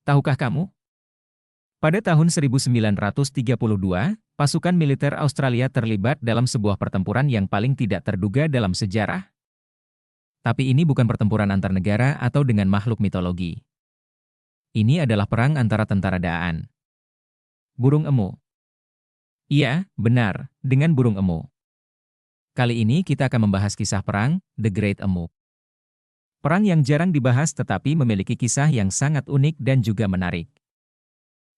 Tahukah kamu? Pada tahun 1932, pasukan militer Australia terlibat dalam sebuah pertempuran yang paling tidak terduga dalam sejarah. Tapi ini bukan pertempuran antar negara atau dengan makhluk mitologi. Ini adalah perang antara tentara Daan. Burung emu. Iya, benar, dengan burung emu. Kali ini kita akan membahas kisah perang, The Great Emu. Perang yang jarang dibahas tetapi memiliki kisah yang sangat unik dan juga menarik.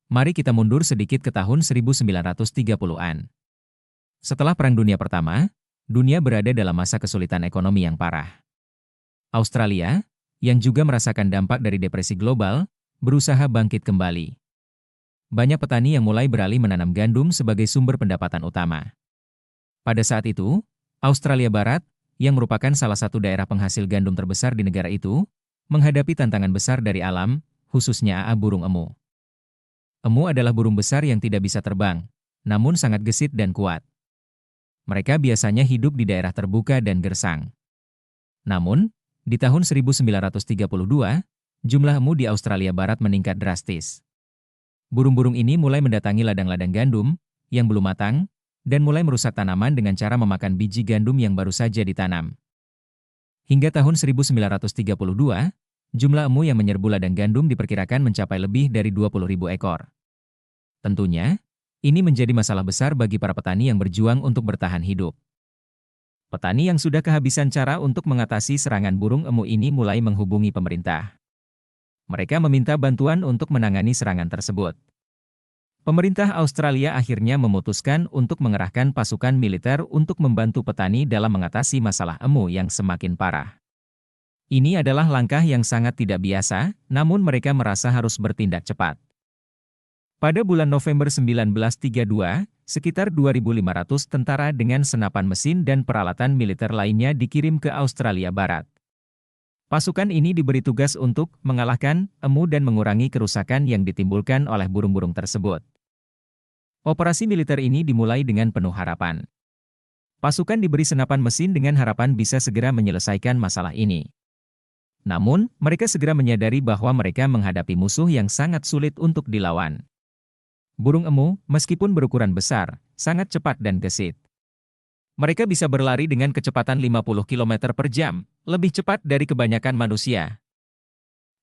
Mari kita mundur sedikit ke tahun 1930-an. Setelah Perang Dunia Pertama, dunia berada dalam masa kesulitan ekonomi yang parah. Australia, yang juga merasakan dampak dari depresi global, berusaha bangkit kembali. Banyak petani yang mulai beralih menanam gandum sebagai sumber pendapatan utama. Pada saat itu, Australia Barat, yang merupakan salah satu daerah penghasil gandum terbesar di negara itu, menghadapi tantangan besar dari alam, khususnya burung emu. Emu adalah burung besar yang tidak bisa terbang, namun sangat gesit dan kuat. Mereka biasanya hidup di daerah terbuka dan gersang. Namun, di tahun 1932, jumlah emu di Australia Barat meningkat drastis. Burung-burung ini mulai mendatangi ladang-ladang gandum yang belum matang dan mulai merusak tanaman dengan cara memakan biji gandum yang baru saja ditanam. Hingga tahun 1932, jumlah emu yang menyerbu ladang gandum diperkirakan mencapai lebih dari 20.000 ekor. Tentunya, ini menjadi masalah besar bagi para petani yang berjuang untuk bertahan hidup. Petani yang sudah kehabisan cara untuk mengatasi serangan burung emu ini mulai menghubungi pemerintah. Mereka meminta bantuan untuk menangani serangan tersebut. Pemerintah Australia akhirnya memutuskan untuk mengerahkan pasukan militer untuk membantu petani dalam mengatasi masalah emu yang semakin parah. Ini adalah langkah yang sangat tidak biasa, namun mereka merasa harus bertindak cepat. Pada bulan November 1932, sekitar 2.500 tentara dengan senapan mesin dan peralatan militer lainnya dikirim ke Australia Barat. Pasukan ini diberi tugas untuk mengalahkan emu dan mengurangi kerusakan yang ditimbulkan oleh burung-burung tersebut. Operasi militer ini dimulai dengan penuh harapan. Pasukan diberi senapan mesin dengan harapan bisa segera menyelesaikan masalah ini. Namun, mereka segera menyadari bahwa mereka menghadapi musuh yang sangat sulit untuk dilawan. Burung emu, meskipun berukuran besar, sangat cepat dan gesit. Mereka bisa berlari dengan kecepatan 50 km per jam, lebih cepat dari kebanyakan manusia.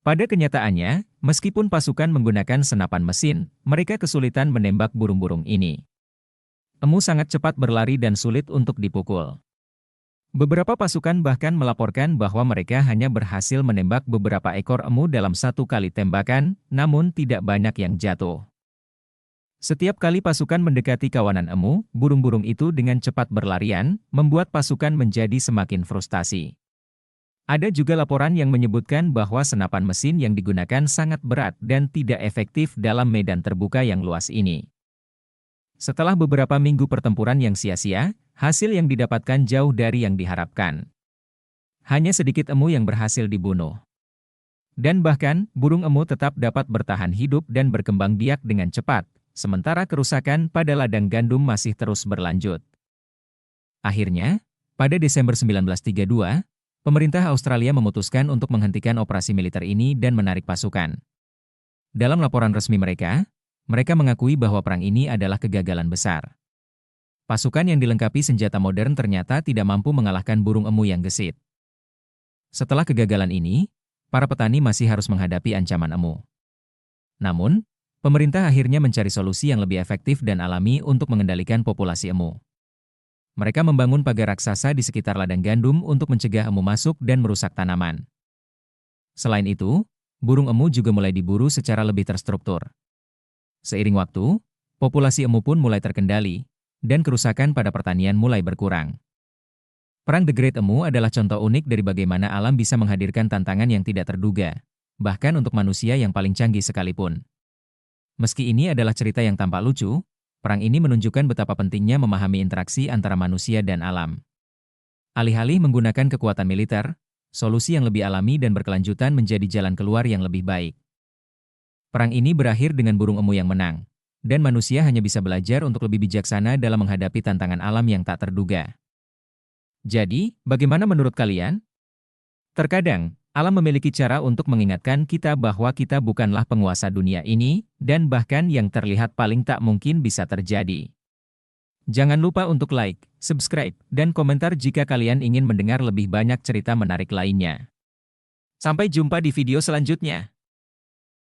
Pada kenyataannya, meskipun pasukan menggunakan senapan mesin, mereka kesulitan menembak burung-burung ini. Emu sangat cepat berlari dan sulit untuk dipukul. Beberapa pasukan bahkan melaporkan bahwa mereka hanya berhasil menembak beberapa ekor emu dalam satu kali tembakan, namun tidak banyak yang jatuh. Setiap kali pasukan mendekati kawanan emu, burung-burung itu dengan cepat berlarian, membuat pasukan menjadi semakin frustasi. Ada juga laporan yang menyebutkan bahwa senapan mesin yang digunakan sangat berat dan tidak efektif dalam medan terbuka yang luas ini. Setelah beberapa minggu pertempuran yang sia-sia, hasil yang didapatkan jauh dari yang diharapkan. Hanya sedikit emu yang berhasil dibunuh. Dan bahkan, burung emu tetap dapat bertahan hidup dan berkembang biak dengan cepat, sementara kerusakan pada ladang gandum masih terus berlanjut. Akhirnya, pada Desember 1932, pemerintah Australia memutuskan untuk menghentikan operasi militer ini dan menarik pasukan. Dalam laporan resmi mereka mengakui bahwa perang ini adalah kegagalan besar. Pasukan yang dilengkapi senjata modern ternyata tidak mampu mengalahkan burung emu yang gesit. Setelah kegagalan ini, para petani masih harus menghadapi ancaman emu. Namun, pemerintah akhirnya mencari solusi yang lebih efektif dan alami untuk mengendalikan populasi emu. Mereka membangun pagar raksasa di sekitar ladang gandum untuk mencegah emu masuk dan merusak tanaman. Selain itu, burung emu juga mulai diburu secara lebih terstruktur. Seiring waktu, populasi emu pun mulai terkendali, dan kerusakan pada pertanian mulai berkurang. Perang The Great Emu adalah contoh unik dari bagaimana alam bisa menghadirkan tantangan yang tidak terduga, bahkan untuk manusia yang paling canggih sekalipun. Meski ini adalah cerita yang tampak lucu, perang ini menunjukkan betapa pentingnya memahami interaksi antara manusia dan alam. Alih-alih menggunakan kekuatan militer, solusi yang lebih alami dan berkelanjutan menjadi jalan keluar yang lebih baik. Perang ini berakhir dengan burung emu yang menang, dan manusia hanya bisa belajar untuk lebih bijaksana dalam menghadapi tantangan alam yang tak terduga. Jadi, bagaimana menurut kalian? Terkadang, Allah memiliki cara untuk mengingatkan kita bahwa kita bukanlah penguasa dunia ini, dan bahkan yang terlihat paling tak mungkin bisa terjadi. Jangan lupa untuk like, subscribe, dan komentar jika kalian ingin mendengar lebih banyak cerita menarik lainnya. Sampai jumpa di video selanjutnya.